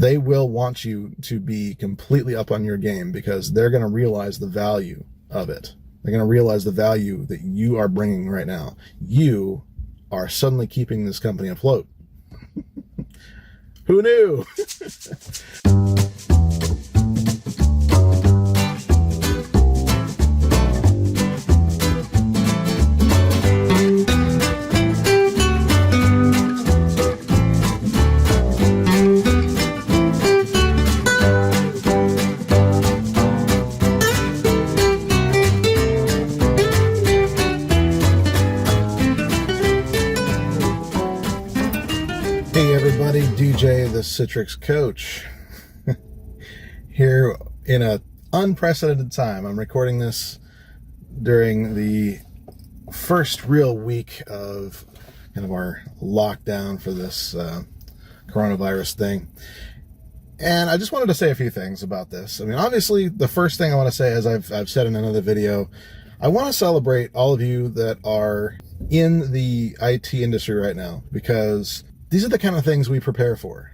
they will want you to be completely up on your game, because they're going to realize the value of it. They're going to realize the value that you are bringing right now. You are suddenly keeping this company afloat. Who knew? Hey everybody, DJ the Citrix coach here in an unprecedented time. I'm recording this during the first real week of kind of our lockdown for this coronavirus thing. And I just wanted to say a few things about this. I mean, obviously, the first thing I want to say, as I've said in another video, I want to celebrate all of you that are in the IT industry right now, because these are the kind of things we prepare for.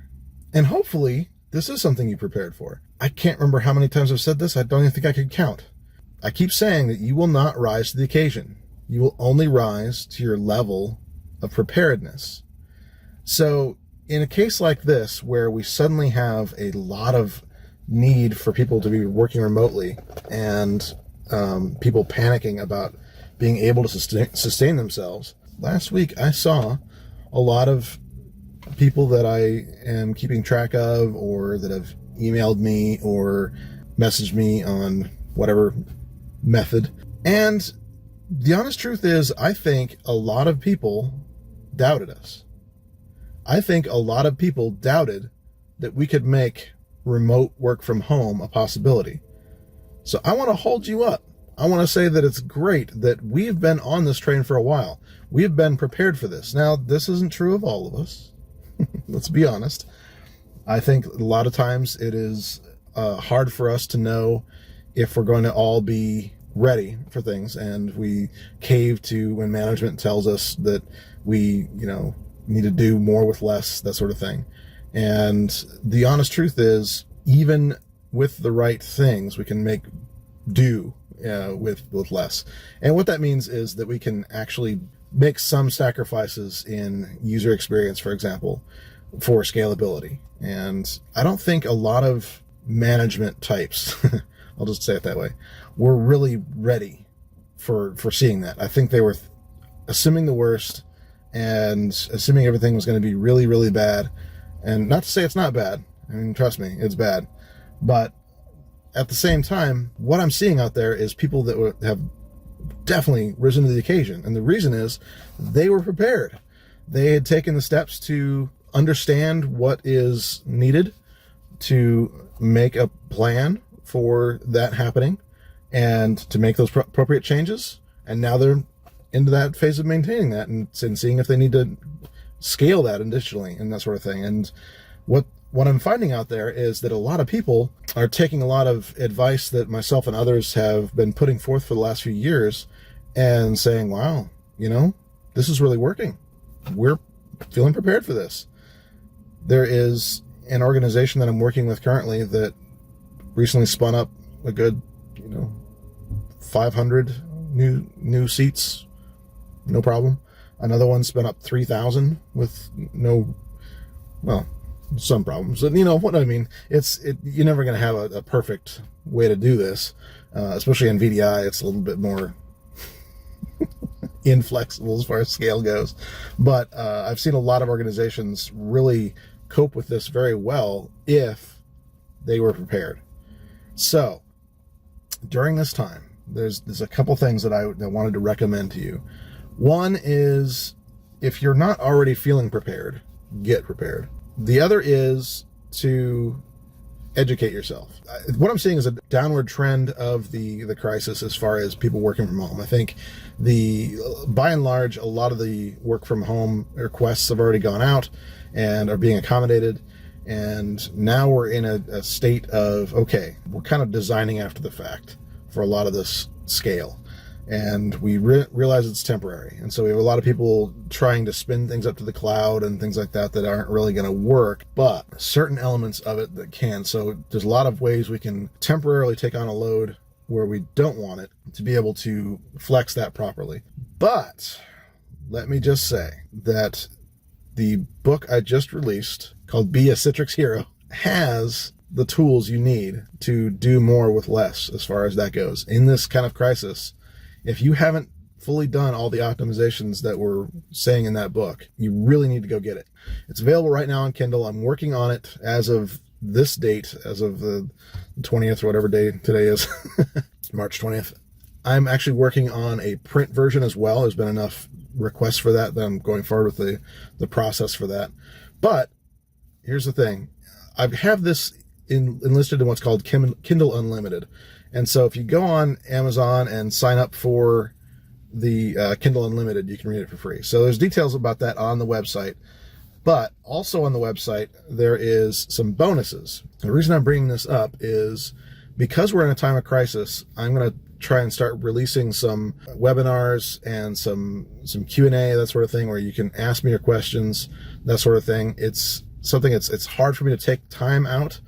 And hopefully, this is something you prepared for. I can't remember how many times I've said this. I don't even think I could count. I keep saying that you will not rise to the occasion. You will only rise to your level of preparedness. So in a case like this, where we suddenly have a lot of need for people to be working remotely, and people panicking about being able to sustain themselves, last week I saw a lot of people that I am keeping track of, or that have emailed me or messaged me on whatever method. And the honest truth is, I think a lot of people doubted us. I think a lot of people doubted that we could make remote work from home a possibility. So I want to hold you up. I want to say that it's great that we've been on this train for a while. We've been prepared for this. Now, this isn't true of all of us. Let's be honest. I think a lot of times it is hard for us to know if we're going to all be ready for things, and we cave to when management tells us that we, need to do more with less, that sort of thing. And the honest truth is, even with the right things, we can make do with less. And what that means is that we can actually make some sacrifices in user experience, for example, for scalability. And I don't think a lot of management types, I'll just say it that way, were really ready for seeing that. I think they were assuming the worst and assuming everything was going to be really, really bad. And not to say it's not bad. I mean, trust me, it's bad. But at the same time, what I'm seeing out there is people that have definitely risen to the occasion. And the reason is they were prepared. They had taken the steps to understand what is needed to make a plan for that happening and to make those appropriate changes. And now they're into that phase of maintaining that and seeing if they need to scale that additionally and that sort of thing. And what I'm finding out there is that a lot of people are taking a lot of advice that myself and others have been putting forth for the last few years and saying, wow, this is really working. We're feeling prepared for this. There is an organization that I'm working with currently that recently spun up a good, 500 new seats, no problem. Another one spun up 3,000 with some problems. And you know what I mean? You're never going to have a perfect way to do this, especially in VDI. It's a little bit more inflexible as far as scale goes. But I've seen a lot of organizations really cope with this very well if they were prepared. So during this time, there's a couple things that I wanted to recommend to you. One is, if you're not already feeling prepared, get prepared. The other is to educate yourself. What I'm seeing is a downward trend of the crisis as far as people working from home. I think by and large, a lot of the work from home requests have already gone out and are being accommodated. And now we're in a state of, okay, we're kind of designing after the fact for a lot of this scale. and we realize it's temporary. And so we have a lot of people trying to spin things up to the cloud and things like that aren't really going to work, but certain elements of it that can. So there's a lot of ways we can temporarily take on a load where we don't want it to be able to flex that properly. But let me just say that the book I just released, called Be a Citrix Hero, has the tools you need to do more with less as far as that goes. In this kind of crisis, if you haven't fully done all the optimizations that we're saying in that book, you really need to go get it. It's available right now on Kindle. I'm working on it as of this date, as of the 20th or whatever day today is, March 20th. I'm actually working on a print version as well. There's been enough requests for that I'm going forward with the process for that. But here's the thing. I have this enlisted in what's called Kindle Unlimited. And so if you go on Amazon and sign up for the Kindle Unlimited, you can read it for free. So there's details about that on the website. But also on the website, there is some bonuses. The reason I'm bringing this up is because we're in a time of crisis, I'm going to try and start releasing some webinars and some Q&A, that sort of thing, where you can ask me your questions, that sort of thing. It's something it's hard for me to take time out,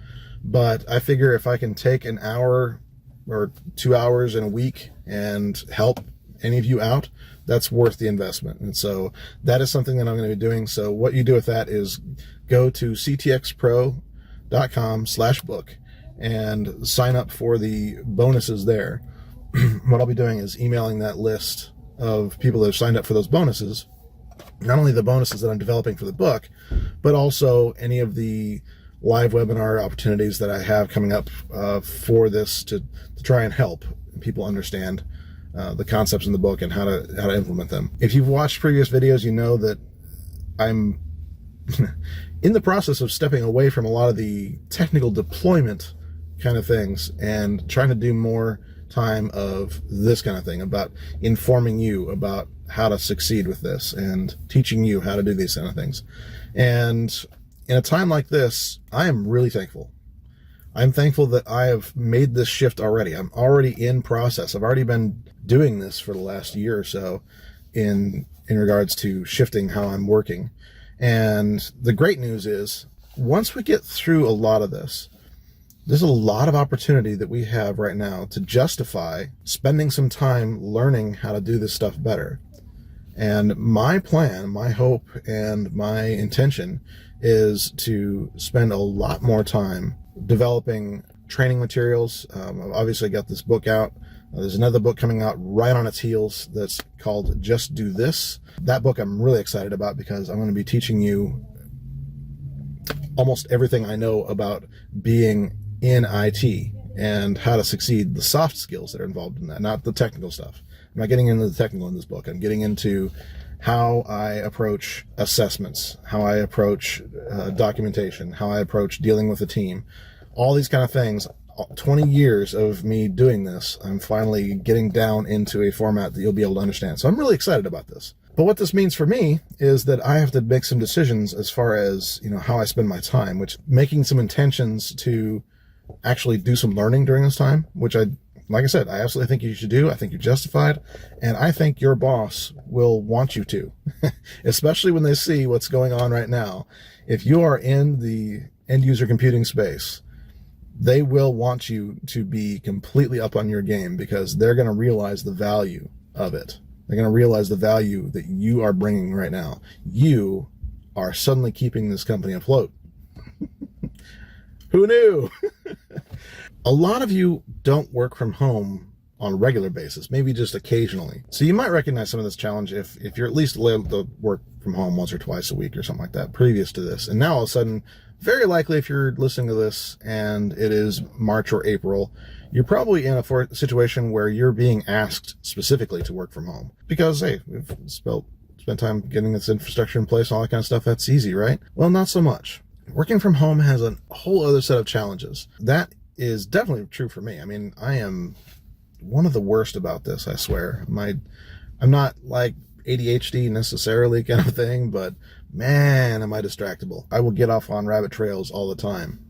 but I figure if I can take an hour or 2 hours in a week and help any of you out, that's worth the investment. And so that is something that I'm going to be doing. So what you do with that is go to ctxpro.com/book and sign up for the bonuses there. What I'll be doing is emailing that list of people that have signed up for those bonuses, not only the bonuses that I'm developing for the book, but also any of the live webinar opportunities that I have coming up for this to try and help people understand the concepts in the book and how to implement them. If you've watched previous videos, you know that I'm in the process of stepping away from a lot of the technical deployment kind of things and trying to do more time of this kind of thing, about informing you about how to succeed with this and teaching you how to do these kind of things. And in a time like this, I am really thankful. I'm thankful that I have made this shift already. I'm already in process. I've already been doing this for the last year or so in regards to shifting how I'm working. And the great news is, once we get through a lot of this, there's a lot of opportunity that we have right now to justify spending some time learning how to do this stuff better. And my plan, my hope, and my intention is to spend a lot more time developing training materials. Obviously, I got this book out. There's another book coming out right on its heels that's called Just Do This. That book I'm really excited about because I'm going to be teaching you almost everything I know about being in IT and how to succeed, the soft skills that are involved in that, not the technical stuff. I'm not getting into the technical in this book. I'm getting into how I approach assessments, how I approach documentation, how I approach dealing with a team, all these kind of things. 20 years of me doing this, I'm finally getting down into a format that you'll be able to understand. So I'm really excited about this. But what this means for me is that I have to make some decisions as far as, how I spend my time, which making some intentions to actually do some learning during this time, which like I said, I absolutely think you should do. I think you're justified. And I think your boss will want you to, especially when they see what's going on right now. If you are in the end user computing space, they will want you to be completely up on your game because they're going to realize the value of it. They're going to realize the value that you are bringing right now. You are suddenly keeping this company afloat. Who knew? A lot of you don't work from home on a regular basis, maybe just occasionally. So you might recognize some of this challenge if you're at least able to work from home once or twice a week or something like that previous to this. And now all of a sudden, very likely if you're listening to this and it is March or April, you're probably in a situation where you're being asked specifically to work from home. Because, hey, we've spent time getting this infrastructure in place and all that kind of stuff. That's easy, right? Well, not so much. Working from home has a whole other set of challenges. That is definitely true for me. I mean, I am one of the worst about this, I swear. I'm not like ADHD necessarily kind of thing, but man, am I distractible. I will get off on rabbit trails all the time.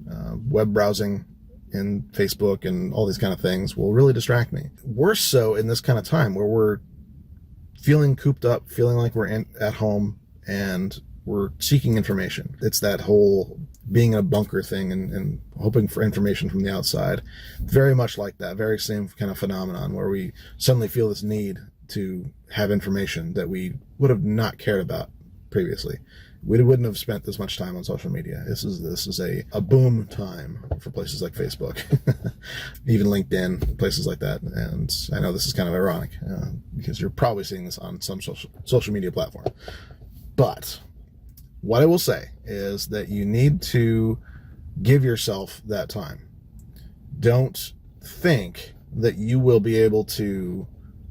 Web browsing and Facebook and all these kind of things will really distract me. Worse so in this kind of time where we're feeling cooped up, feeling like we're at home, and we're seeking information. It's that whole being in a bunker thing and hoping for information from the outside. Very much like that, very same kind of phenomenon where we suddenly feel this need to have information that we would have not cared about previously. We wouldn't have spent this much time on social media. This is a boom time for places like Facebook, even LinkedIn, places like that. And I know this is kind of ironic because you're probably seeing this on some social media platform. But what I will say is that you need to give yourself that time. Don't think that you will be able to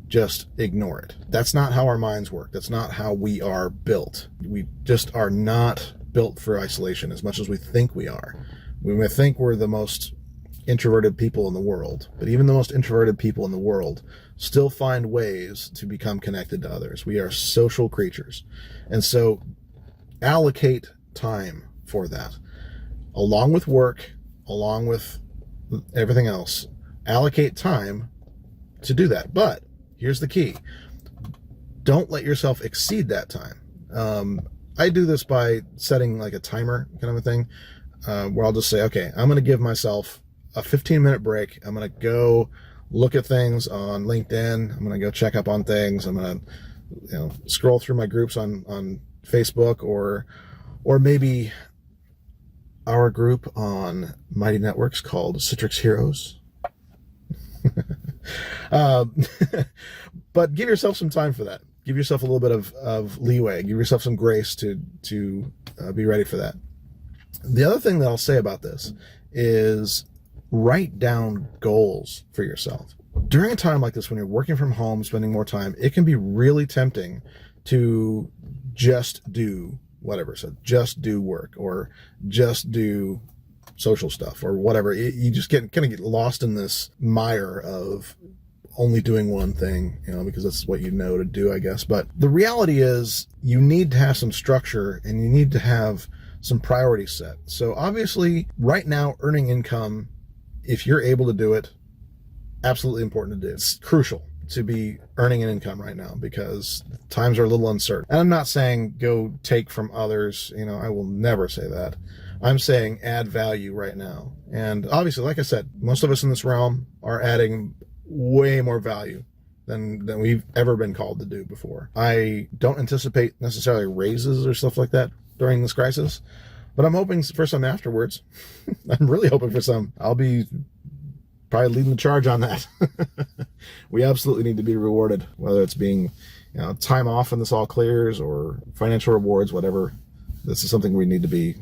just ignore it. That's not how our minds work. That's not how we are built. We just are not built for isolation as much as we think we are. We may think we're the most introverted people in the world, but even the most introverted people in the world still find ways to become connected to others. We are social creatures. And so allocate time for that. Along with work, along with everything else, allocate time to do that. But here's the key. Don't let yourself exceed that time. I do this by setting like a timer kind of a thing, where I'll just say, okay, I'm going to give myself a 15-minute break. I'm going to go look at things on LinkedIn. I'm going to go check up on things. I'm going to, scroll through my groups on Facebook or maybe our group on Mighty Networks called Citrix Heroes. But give yourself some time for that. Give yourself a little bit of leeway. Give yourself some grace to be ready for that. The other thing that I'll say about this is write down goals for yourself. During a time like this, when you're working from home, spending more time, it can be really tempting to just do whatever. So just do work or just do social stuff or whatever. You just kind of get lost in this mire of only doing one thing, because that's what you know to do, I guess. But the reality is you need to have some structure and you need to have some priorities set. So obviously right now, earning income, if you're able to do it, absolutely important to do. It's crucial to be earning an income right now because times are a little uncertain. And I'm not saying go take from others. I will never say that. I'm saying add value right now. And obviously, like I said, most of us in this realm are adding way more value than we've ever been called to do before. I don't anticipate necessarily raises or stuff like that during this crisis, but I'm hoping for some afterwards. I'm really hoping for some. I'll be probably leading the charge on that. We absolutely need to be rewarded, whether it's being, time off when this all clears or financial rewards, whatever. This is something we need to be,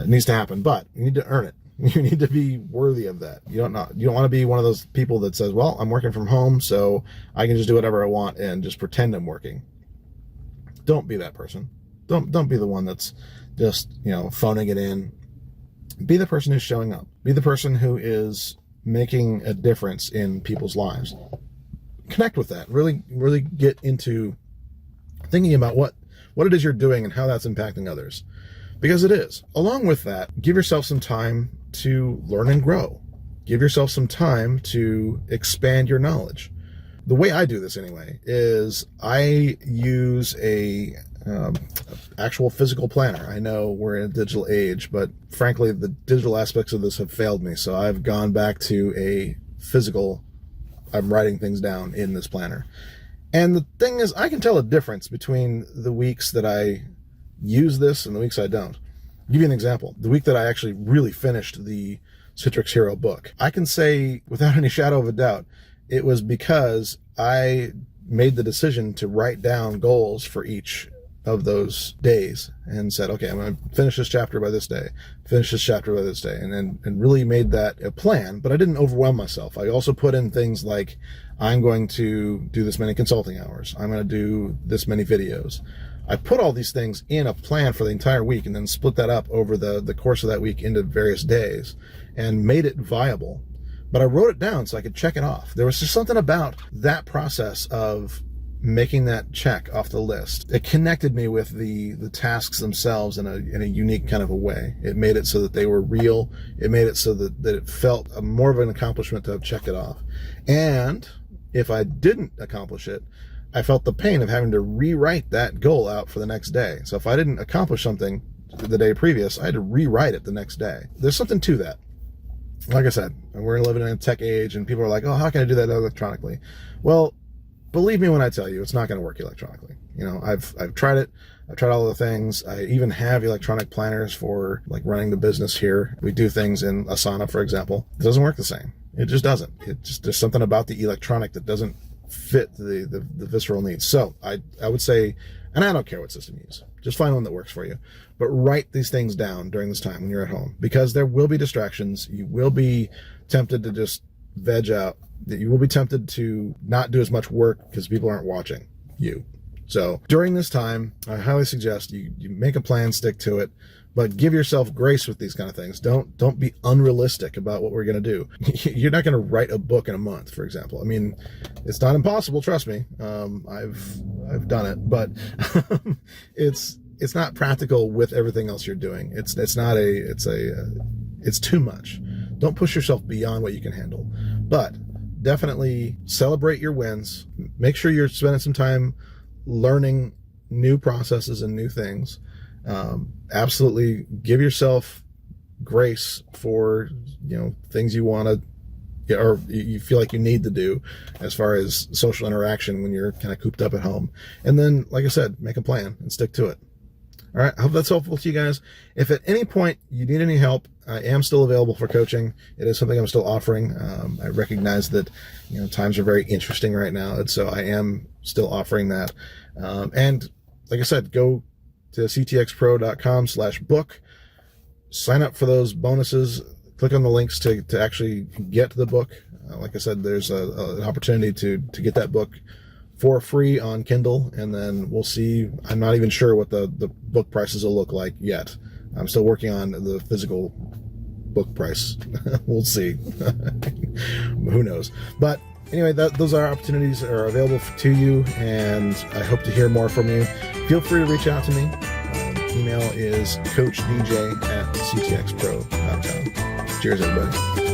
needs to happen, but you need to earn it. You need to be worthy of that. You don't want to be one of those people that says, well, I'm working from home, so I can just do whatever I want and just pretend I'm working. Don't be that person. Don't be the one that's just, phoning it in. Be the person who's showing up. Be the person who is making a difference in people's lives. Connect with that. Really, really get into thinking about what it is you're doing and how that's impacting others. Because it is. Along with that, give yourself some time to learn and grow. Give yourself some time to expand your knowledge. The way I do this anyway is I use a actual physical planner. I know we're in a digital age, but frankly, the digital aspects of this have failed me. So I've gone back to a physical, I'm writing things down in this planner. And the thing is, I can tell a difference between the weeks that I use this and the weeks I don't. I'll give you an example. The week that I actually really finished the Citrix Hero book, I can say without any shadow of a doubt, it was because I made the decision to write down goals for each of those days and said, okay, I'm going to finish this chapter by this day, finish this chapter by this day, and really made that a plan, but I didn't overwhelm myself. I also put in things like, I'm going to do this many consulting hours. I'm going to do this many videos. I put all these things in a plan for the entire week and then split that up over the course of that week into various days and made it viable. But I wrote it down so I could check it off. There was just something about that process of making that check off the list, it connected me with the tasks themselves in a unique kind of a way. It made it so that they were real. It made it so that it felt more of an accomplishment to have checked it off. And if I didn't accomplish it, I felt the pain of having to rewrite that goal out for the next day. So if I didn't accomplish something the day previous, I had to rewrite it the next day. There's something to that. Like I said, we're living in a tech age, and people are like, oh, how can I do that electronically? Well, believe me when I tell you, it's not going to work electronically. You know, I've tried it. I've tried all the things. I even have electronic planners for like running the business here. We do things in Asana, for example. It doesn't work the same. It just doesn't. There's something about the electronic that doesn't fit the visceral needs. So I would say, and I don't care what system you use, just find one that works for you. But write these things down during this time when you're at home, because there will be distractions. You will be tempted to just veg out. You will be tempted to not do as much work because people aren't watching you. So during this time, I highly suggest you make a plan, stick to it, but give yourself grace with these kind of things. Don't be unrealistic about what we're going to do. You're not going to write a book in a month, for example. I mean, it's not impossible, trust me. I've done it, but it's not practical with everything else you're doing. It's too much. Don't push yourself beyond what you can handle, but definitely celebrate your wins. Make sure you're spending some time learning new processes and new things. Absolutely give yourself grace for, things you want to, or you feel like you need to do as far as social interaction when you're kind of cooped up at home. And then, like I said, make a plan and stick to it. All right. I hope that's helpful to you guys. If at any point you need any help, I am still available for coaching. It is something I'm still offering. I recognize that, times are very interesting right now. And so I am still offering that. And like I said, go to ctxpro.com/book, sign up for those bonuses, click on the links to actually get the book. Like I said, there's an opportunity to get that book for free on Kindle, and then we'll see. I'm not even sure what the book prices will look like yet. I'm still working on the physical book price. We'll see. Who knows? But anyway, those are opportunities that are available to you, and I hope to hear more from you. Feel free to reach out to me. Email is coachdj@ctxpro.com. Cheers, everybody.